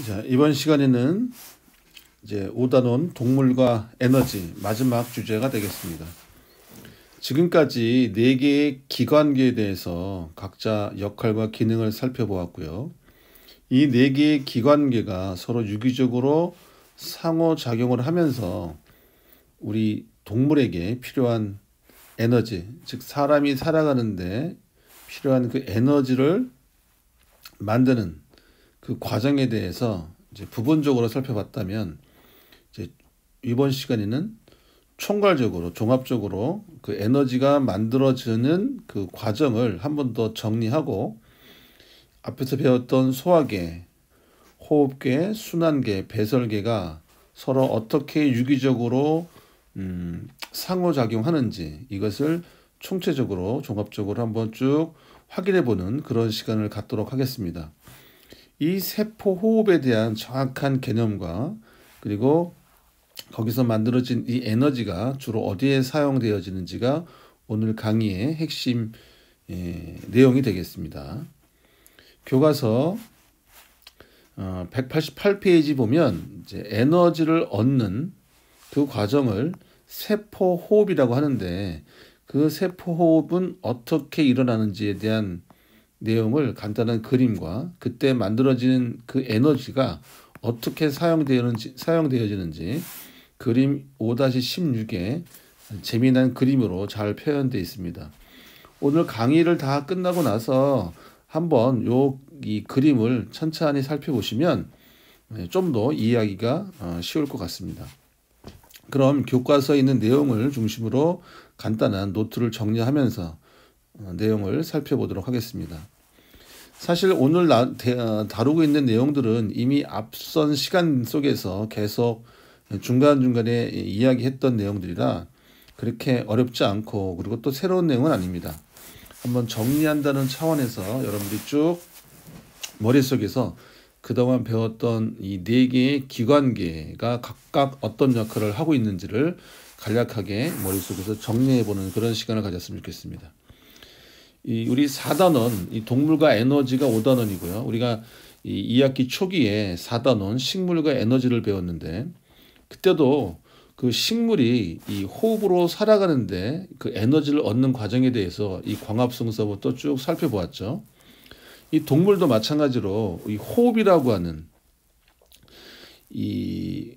자, 이번 시간에는 이제 5단원 동물과 에너지 마지막 주제가 되겠습니다. 지금까지 4개의 기관계에 대해서 각자 역할과 기능을 살펴보았고요. 이 4개의 기관계가 서로 유기적으로 상호작용을 하면서 우리 동물에게 필요한 에너지, 즉 사람이 살아가는데 필요한 그 에너지를 만드는 그 과정에 대해서 이제 부분적으로 살펴봤다면, 이제 이번 시간에는 총괄적으로 종합적으로 그 에너지가 만들어지는 그 과정을 한 번 더 정리하고, 앞에서 배웠던 소화계, 호흡계, 순환계, 배설계가 서로 어떻게 유기적으로 상호작용하는지, 이것을 총체적으로 종합적으로 한번 쭉 확인해보는 그런 시간을 갖도록 하겠습니다. 이 세포 호흡에 대한 정확한 개념과 그리고 거기서 만들어진 이 에너지가 주로 어디에 사용되어지는지가 오늘 강의의 핵심 내용이 되겠습니다. 교과서 188페이지 보면 이제 에너지를 얻는 그 과정을 세포 호흡이라고 하는데, 그 세포 호흡은 어떻게 일어나는지에 대한 내용을 간단한 그림과 그때 만들어지는 그 에너지가 어떻게 사용되어지는지 그림 5-16에 재미난 그림으로 잘 표현되어 있습니다. 오늘 강의를 다 끝나고 나서 한번 이 그림을 천천히 살펴보시면 좀 더 이해하기가 쉬울 것 같습니다. 그럼 교과서에 있는 내용을 중심으로 간단한 노트를 정리하면서 내용을 살펴보도록 하겠습니다. 사실 오늘 다루고 있는 내용들은 이미 앞선 시간 속에서 계속 중간중간에 이야기했던 내용들이라 그렇게 어렵지 않고, 그리고 또 새로운 내용은 아닙니다. 한번 정리한다는 차원에서 여러분들이 쭉 머릿속에서 그동안 배웠던 이 4개의 기관계가 각각 어떤 역할을 하고 있는지를 간략하게 머릿속에서 정리해보는 그런 시간을 가졌으면 좋겠습니다. 우리 4단원, 이 동물과 에너지가 5단원이고요. 우리가 이 2학기 초기에 4단원 식물과 에너지를 배웠는데, 그때도 그 식물이 이 호흡으로 살아가는데 그 에너지를 얻는 과정에 대해서 이 광합성서부터 쭉 살펴보았죠. 이 동물도 마찬가지로 이 호흡이라고 하는 이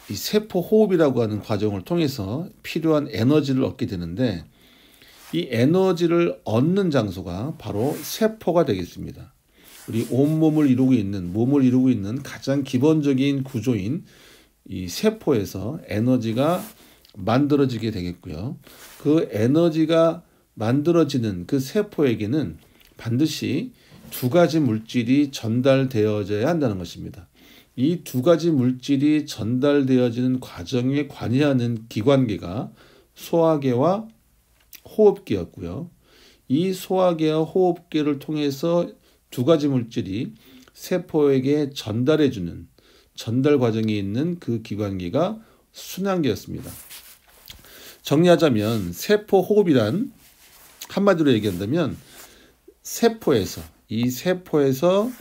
세포 호흡이라고 하는 과정을 통해서 필요한 에너지를 얻게 되는데, 이 에너지를 얻는 장소가 바로 세포가 되겠습니다. 우리 몸을 이루고 있는 가장 기본적인 구조인 이 세포에서 에너지가 만들어지게 되겠고요. 그 에너지가 만들어지는 그 세포에게는 반드시 2가지 물질이 전달되어져야 한다는 것입니다. 이 2가지 물질이 전달되어지는 과정에 관여하는 기관계가 소화계와 호흡계였고요. 이 소화계와 호흡계를 통해서 2가지 물질이 세포에게 전달해주는 전달 과정에 있는 그 기관계가 순환계였습니다. 정리하자면 세포 호흡이란, 한마디로 얘기한다면 이 세포에서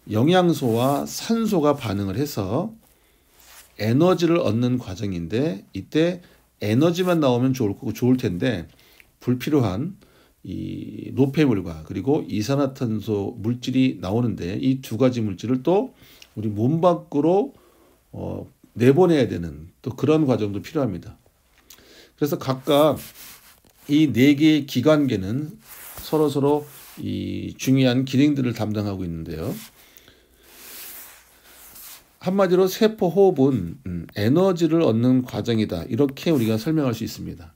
영양소와 산소가 반응을 해서 에너지를 얻는 과정인데, 이때 에너지만 나오면 좋을 텐데 불필요한 이 노폐물과 그리고 이산화탄소 물질이 나오는데, 이 2가지 물질을 또 우리 몸 밖으로 내보내야 되는 또 그런 과정도 필요합니다. 그래서 각각 이 4개의 기관계는 서로 이 중요한 기능들을 담당하고 있는데요. 한마디로 세포 호흡은 에너지를 얻는 과정이다, 이렇게 우리가 설명할 수 있습니다.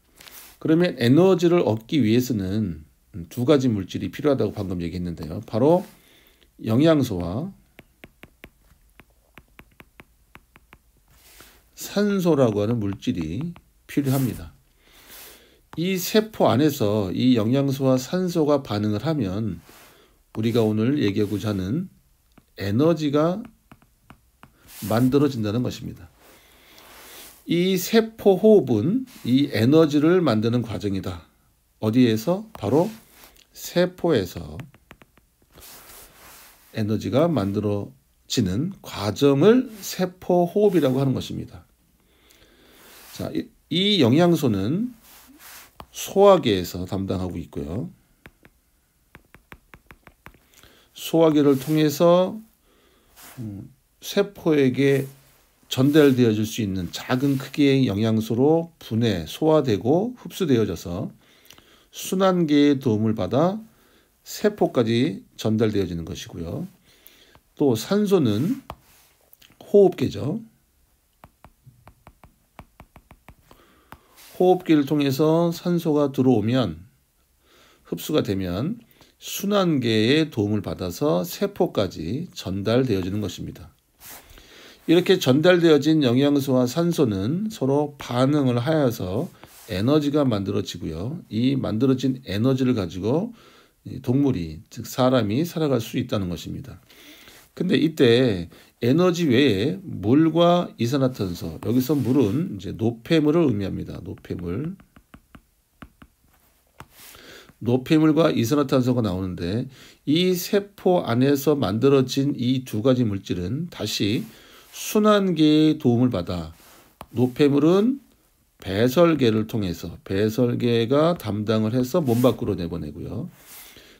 그러면 에너지를 얻기 위해서는 2가지 물질이 필요하다고 방금 얘기했는데요. 바로 영양소와 산소라고 하는 물질이 필요합니다. 이 세포 안에서 이 영양소와 산소가 반응을 하면 우리가 오늘 얘기하고자 하는 에너지가 만들어진다는 것입니다. 이 세포 호흡은 이 에너지를 만드는 과정이다. 어디에서? 바로 세포에서 에너지가 만들어지는 과정을 세포호흡이라고 하는 것입니다. 자, 이 영양소는 소화계에서 담당하고 있고요. 소화계를 통해서 세포에게 전달되어질 수 있는 작은 크기의 영양소로 분해, 소화되고 흡수되어져서 순환계의 도움을 받아 세포까지 전달되어지는 것이고요. 또 산소는 호흡계죠. 호흡기를 통해서 산소가 들어오면 흡수가 되면 순환계의 도움을 받아서 세포까지 전달되어지는 것입니다. 이렇게 전달되어진 영양소와 산소는 서로 반응을 하여서 에너지가 만들어지고요. 이 만들어진 에너지를 가지고 동물이, 즉 사람이 살아갈 수 있다는 것입니다. 근데 이때 에너지 외에 물과 이산화탄소, 여기서 물은 이제 노폐물을 의미합니다. 노폐물과 이산화탄소가 나오는데 이 세포 안에서 만들어진 이 두 가지 물질은 다시 순환계의 도움을 받아 노폐물은 배설계를 통해서 배설계가 담당을 해서 몸 밖으로 내보내고요.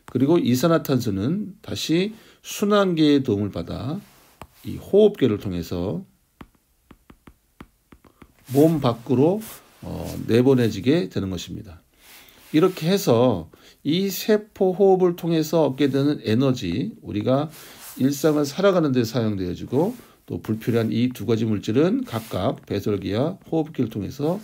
그리고 이산화탄소는 다시 순환계의 도움을 받아 이 호흡계를 통해서 몸 밖으로 내보내지게 되는 것입니다. 이렇게 해서 이 세포 호흡을 통해서 얻게 되는 에너지, 우리가 일상을 살아가는 데 사용되어지고 또 불필요한 이 두 가지 물질은 각각 배설기와 호흡기를 통해서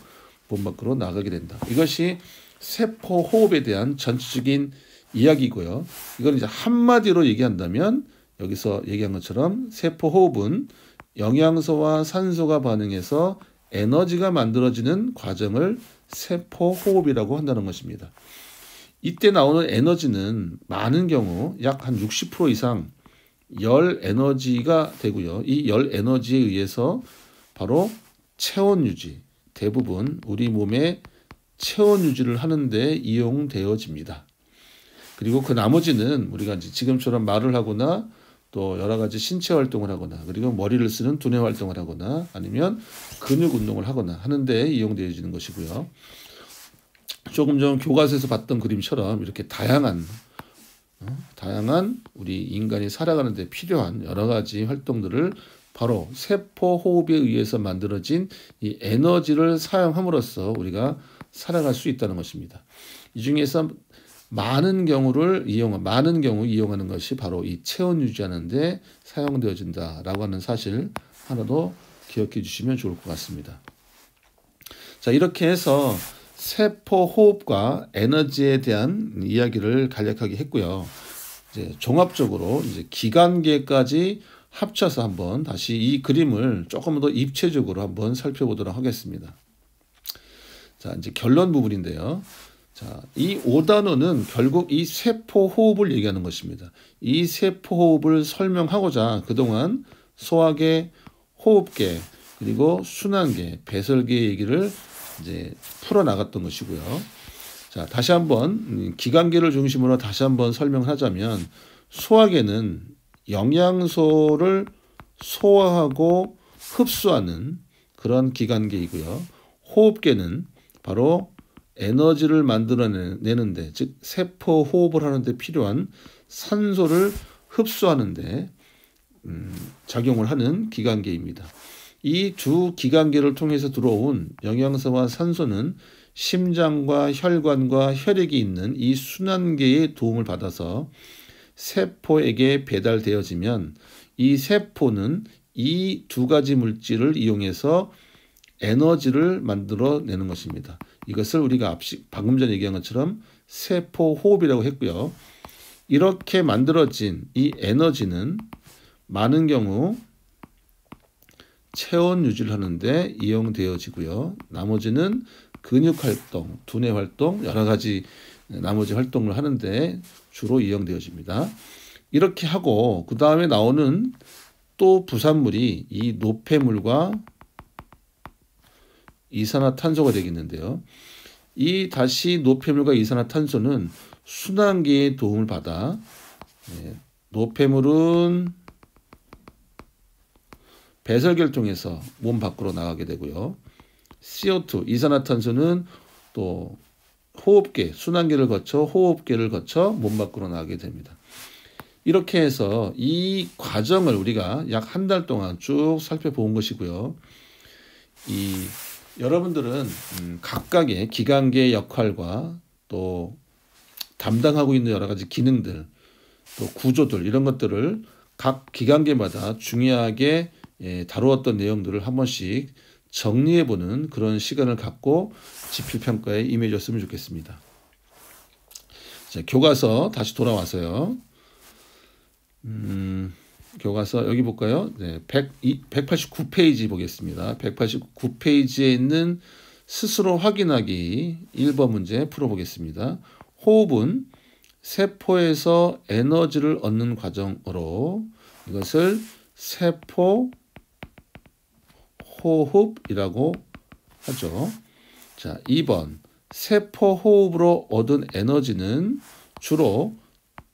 몸 밖으로 나가게 된다. 이것이 세포 호흡에 대한 전체적인 이야기고요. 이건 이제 한마디로 얘기한다면 여기서 얘기한 것처럼 세포 호흡은 영양소와 산소가 반응해서 에너지가 만들어지는 과정을 세포 호흡이라고 한다는 것입니다. 이때 나오는 에너지는 많은 경우 약 한 60% 이상 열 에너지가 되고요. 이 열 에너지에 의해서 바로 체온 유지, 대부분 우리 몸의 체온 유지를 하는데 이용되어집니다. 그리고 그 나머지는 우리가 이제 지금처럼 말을 하거나 또 여러 가지 신체 활동을 하거나 그리고 머리를 쓰는 두뇌 활동을 하거나 아니면 근육 운동을 하거나 하는데 이용되어지는 것이고요. 조금 전 교과서에서 봤던 그림처럼 이렇게 다양한 우리 인간이 살아가는 데 필요한 여러 가지 활동들을 바로 세포 호흡에 의해서 만들어진 이 에너지를 사용함으로써 우리가 살아갈 수 있다는 것입니다. 이 중에서 많은 경우 이용하는 것이 바로 이 체온 유지하는 데 사용되어진다라고 하는 사실 하나도 기억해 주시면 좋을 것 같습니다. 자, 이렇게 해서 세포 호흡과 에너지에 대한 이야기를 간략하게 했고요. 이제 종합적으로 이제 기관계까지 합쳐서 한번 다시 이 그림을 조금 더 입체적으로 한번 살펴보도록 하겠습니다. 자, 이제 결론 부분인데요. 자, 이 5단원은 결국 이 세포 호흡을 얘기하는 것입니다. 이 세포 호흡을 설명하고자 그동안 소화계, 호흡계, 그리고 순환계, 배설계 얘기를 이제 풀어나갔던 것이고요. 자, 다시 한번 기관계를 중심으로 다시 한번 설명을 하자면 소화계는 영양소를 소화하고 흡수하는 그런 기관계이고요. 호흡계는 바로 에너지를 만들어내는데, 즉 세포 호흡을 하는데 필요한 산소를 흡수하는데 작용을 하는 기관계입니다. 이 두 기관계를 통해서 들어온 영양소와 산소는 심장과 혈관과 혈액이 있는 이 순환계의 도움을 받아서 세포에게 배달되어지면 이 세포는 이 두 가지 물질을 이용해서 에너지를 만들어내는 것입니다. 이것을 우리가 방금 전에 얘기한 것처럼 세포 호흡이라고 했고요. 이렇게 만들어진 이 에너지는 많은 경우 체온 유지를 하는데 이용되어지고요. 나머지는 근육 활동, 두뇌 활동, 여러 가지 나머지 활동을 하는데 주로 이용되어집니다. 이렇게 하고 그 다음에 나오는 또 부산물이 이 노폐물과 이산화탄소가 되겠는데요. 이 다시 노폐물과 이산화탄소는 순환계의 도움을 받아 노폐물은 배설계를 통해서 몸 밖으로 나가게 되고요. CO2 이산화탄소는 또 호흡계, 순환계를 거쳐 호흡계를 거쳐 몸 밖으로 나가게 됩니다. 이렇게 해서 이 과정을 우리가 약 한 달 동안 쭉 살펴본 것이고요. 여러분들은 각각의 기관계의 역할과 또 담당하고 있는 여러 가지 기능들, 또 구조들 이런 것들을 각 기관계마다 중요하게 다루었던 내용들을 한 번씩 정리해보는 그런 시간을 갖고 지필평가에 임해줬으면 좋겠습니다. 자, 교과서 다시 돌아와서요. 교과서 여기 볼까요? 네, 189페이지 보겠습니다. 189페이지에 있는 스스로 확인하기 1번 문제 풀어보겠습니다. 호흡은 세포에서 에너지를 얻는 과정으로 이것을 세포 호흡이라고 하죠. 자, 2번 세포 호흡으로 얻은 에너지는 주로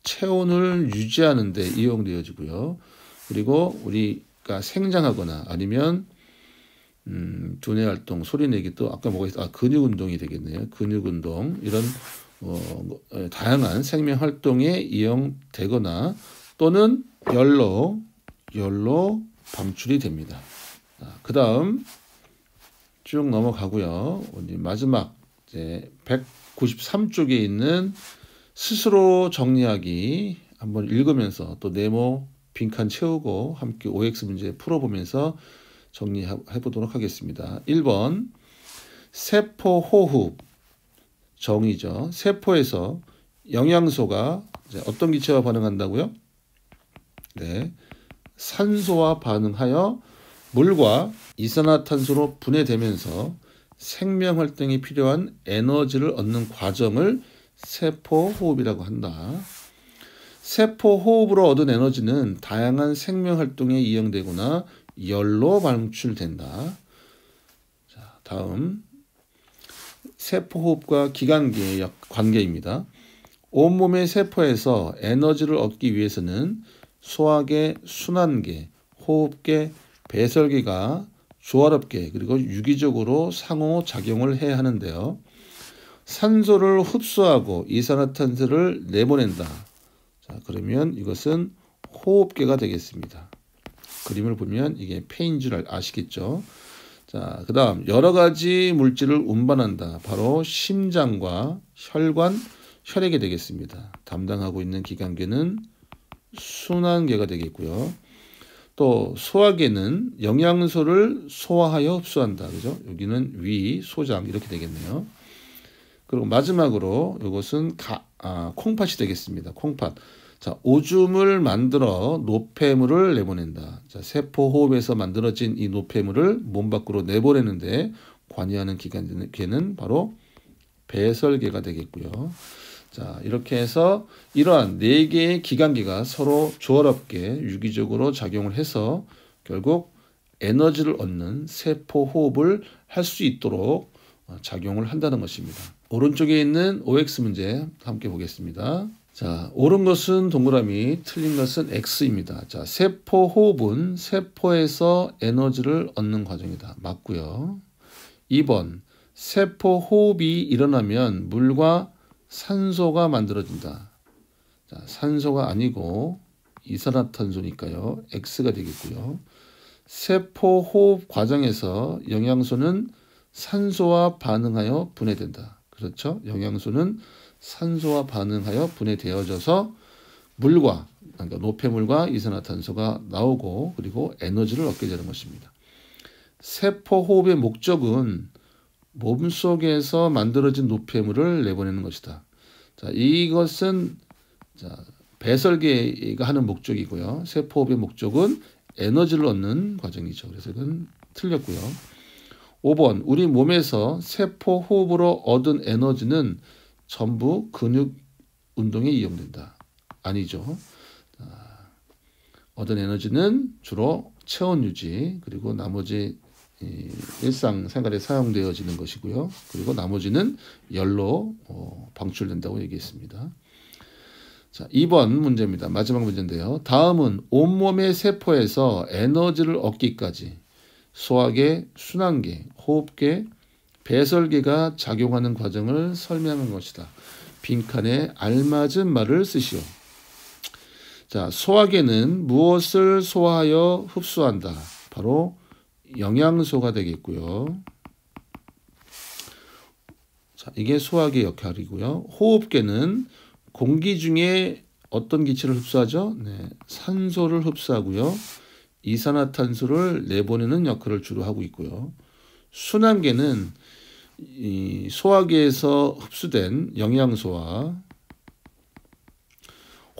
체온을 유지하는 데 이용되어지고요. 그리고 우리가 생장하거나 아니면 두뇌 활동, 소리 내기도 아까 뭐가 있어? 근육 운동이 되겠네요. 근육 운동 이런 다양한 생명 활동에 이용되거나 또는 열로 방출이 됩니다. 그 다음 쭉 넘어가고요. 마지막 이제 193쪽에 있는 스스로 정리하기 한번 읽으면서 또 네모 빈칸 채우고 함께 OX 문제 풀어보면서 정리해 보도록 하겠습니다. 1번 세포 호흡 정의죠. 세포에서 영양소가 어떤 기체와 반응한다고요? 네, 산소와 반응하여 물과 이산화탄소로 분해되면서 생명 활동에 필요한 에너지를 얻는 과정을 세포 호흡이라고 한다. 세포 호흡으로 얻은 에너지는 다양한 생명 활동에 이용되거나 열로 방출된다. 자, 다음 세포 호흡과 기관계의 관계입니다. 온몸의 세포에서 에너지를 얻기 위해서는 소화계, 순환계, 호흡계, 배설계가 조화롭게 그리고 유기적으로 상호작용을 해야 하는데요. 산소를 흡수하고 이산화탄소를 내보낸다. 자, 그러면 이것은 호흡계가 되겠습니다. 그림을 보면 이게 폐인 줄 아시겠죠? 자, 그 다음 여러 가지 물질을 운반한다. 바로 심장과 혈관, 혈액이 되겠습니다. 담당하고 있는 기관계는 순환계가 되겠고요. 또 소화계는 영양소를 소화하여 흡수한다. 그죠? 여기는 위, 소장 이렇게 되겠네요. 그리고 마지막으로 이것은 콩팥이 되겠습니다. 콩팥. 자, 오줌을 만들어 노폐물을 내보낸다. 자, 세포 호흡에서 만들어진 이 노폐물을 몸 밖으로 내보내는데 관여하는 기관계는 바로 배설계가 되겠고요. 자, 이렇게 해서 이러한 4개의 기관계가 서로 조화롭게 유기적으로 작용을 해서 결국 에너지를 얻는 세포 호흡을 할 수 있도록 작용을 한다는 것입니다. 오른쪽에 있는 OX 문제 함께 보겠습니다. 자, 옳은 것은 동그라미, 틀린 것은 X입니다. 자, 세포 호흡은 세포에서 에너지를 얻는 과정이다. 맞고요. 2번, 세포 호흡이 일어나면 물과 산소가 만들어진다. 자, 산소가 아니고 이산화탄소니까요. X가 되겠고요. 세포 호흡 과정에서 영양소는 산소와 반응하여 분해된다. 그렇죠? 영양소는 산소와 반응하여 분해되어져서 물과 그러니까 노폐물과 이산화탄소가 나오고 그리고 에너지를 얻게 되는 것입니다. 세포 호흡의 목적은 몸속에서 만들어진 노폐물을 내보내는 것이다. 자, 이것은 배설계가 하는 목적이고요. 세포 호흡의 목적은 에너지를 얻는 과정이죠. 그래서 이건 틀렸고요. 5번 우리 몸에서 세포 호흡으로 얻은 에너지는 전부 근육 운동에 이용된다. 아니죠. 얻은 에너지는 주로 체온 유지 그리고 나머지 일상생활에 사용되어지는 것이고요. 그리고 나머지는 열로 방출된다고 얘기했습니다. 자, 2번 문제입니다. 마지막 문제인데요. 다음은 온몸의 세포에서 에너지를 얻기까지 소화계, 순환계, 호흡계, 배설계가 작용하는 과정을 설명한 것이다. 빈칸에 알맞은 말을 쓰시오. 자, 소화계는 무엇을 소화하여 흡수한다? 바로 영양소가 되겠고요. 자, 이게 소화계 역할이고요. 호흡계는 공기 중에 어떤 기체를 흡수하죠? 네, 산소를 흡수하고요. 이산화탄소를 내보내는 역할을 주로 하고 있고요. 순환계는 이 소화계에서 흡수된 영양소와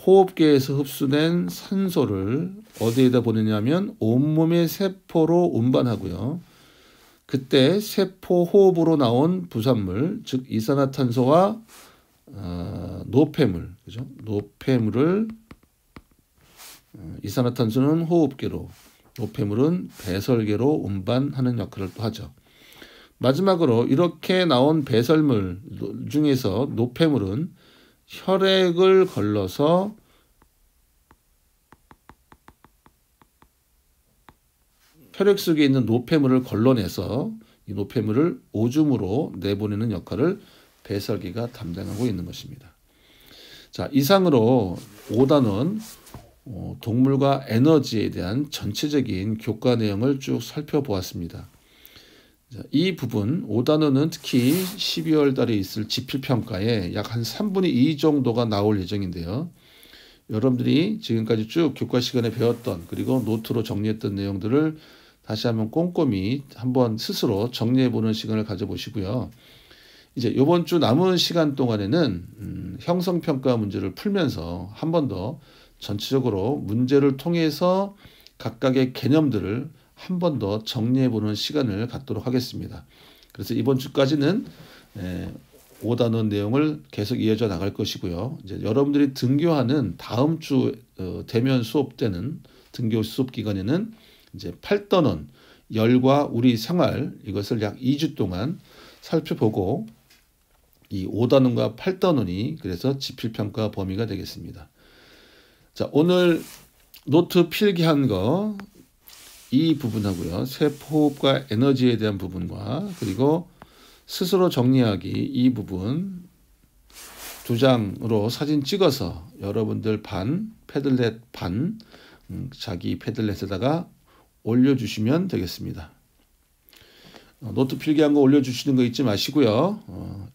호흡계에서 흡수된 산소를 어디에다 보내냐면 온몸의 세포로 운반하고요. 그때 세포 호흡으로 나온 부산물, 즉 이산화탄소와 노폐물, 그죠? 노폐물을 이산화탄소는 호흡계로, 노폐물은 배설계로 운반하는 역할을 또 하죠. 마지막으로 이렇게 나온 배설물 중에서 노폐물은 혈액을 걸러서 혈액 속에 있는 노폐물을 걸러내서 이 노폐물을 오줌으로 내보내는 역할을 배설계가 담당하고 있는 것입니다. 자, 이상으로 5단원 동물과 에너지에 대한 전체적인 교과 내용을 쭉 살펴보았습니다. 자, 이 부분 5단원은 특히 12월 달에 있을 지필평가에 약 한 3분의 2 정도가 나올 예정인데요. 여러분들이 지금까지 쭉 교과 시간에 배웠던 그리고 노트로 정리했던 내용들을 다시 한번 꼼꼼히 한번 스스로 정리해보는 시간을 가져보시고요. 이제 이번 주 남은 시간 동안에는 형성평가 문제를 풀면서 한 번 더 전체적으로 문제를 통해서 각각의 개념들을 한 번 더 정리해보는 시간을 갖도록 하겠습니다. 그래서 이번 주까지는 5단원 내용을 계속 이어져 나갈 것이고요. 이제 여러분들이 등교하는 다음 주 대면 수업 때는 등교 수업 기간에는 이제 8단원 열과 우리 생활 이것을 약 2주 동안 살펴보고 이 5단원과 8단원이 그래서 지필평가 범위가 되겠습니다. 자, 오늘 노트 필기한 거 이 부분하고요. 세포호흡과 에너지에 대한 부분과 그리고 스스로 정리하기 이 부분 2장으로 사진 찍어서 여러분들 반, 패들렛 반, 자기 패들렛에다가 올려주시면 되겠습니다. 노트 필기한 거 올려주시는 거 잊지 마시고요.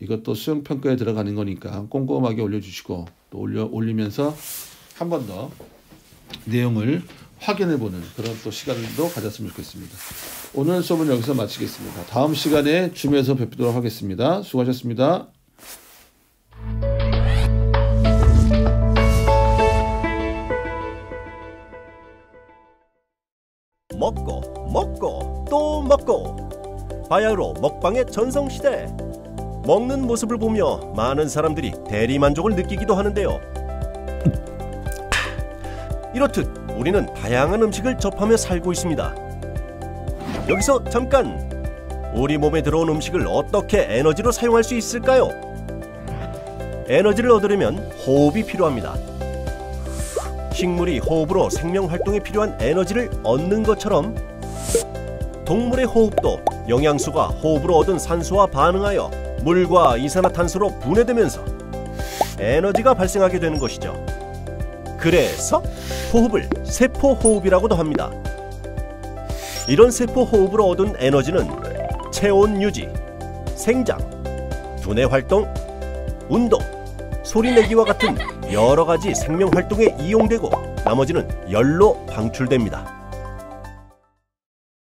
이것도 수행평가에 들어가는 거니까 꼼꼼하게 올려주시고 또 올리면서 한 번 더 내용을 확인해보는 그런 또 시간도 가졌으면 좋겠습니다. 오늘 수업은 여기서 마치겠습니다. 다음 시간에 줌에서 뵙도록 하겠습니다. 수고하셨습니다. 먹고 또 먹고 바야흐로 먹방의 전성시대. 먹는 모습을 보며 많은 사람들이 대리만족을 느끼기도 하는데요. 이렇듯 우리는 다양한 음식을 접하며 살고 있습니다. 여기서 잠깐! 우리 몸에 들어온 음식을 어떻게 에너지로 사용할 수 있을까요? 에너지를 얻으려면 호흡이 필요합니다. 식물이 호흡으로 생명활동에 필요한 에너지를 얻는 것처럼 동물의 호흡도 영양소가 호흡으로 얻은 산소와 반응하여 물과 이산화탄소로 분해되면서 에너지가 발생하게 되는 것이죠. 그래서 호흡을 세포호흡이라고도 합니다. 이런 세포호흡으로 얻은 에너지는 체온 유지, 생장, 두뇌 활동, 운동, 소리 내기와 같은 여러 가지 생명 활동에 이용되고 나머지는 열로 방출됩니다.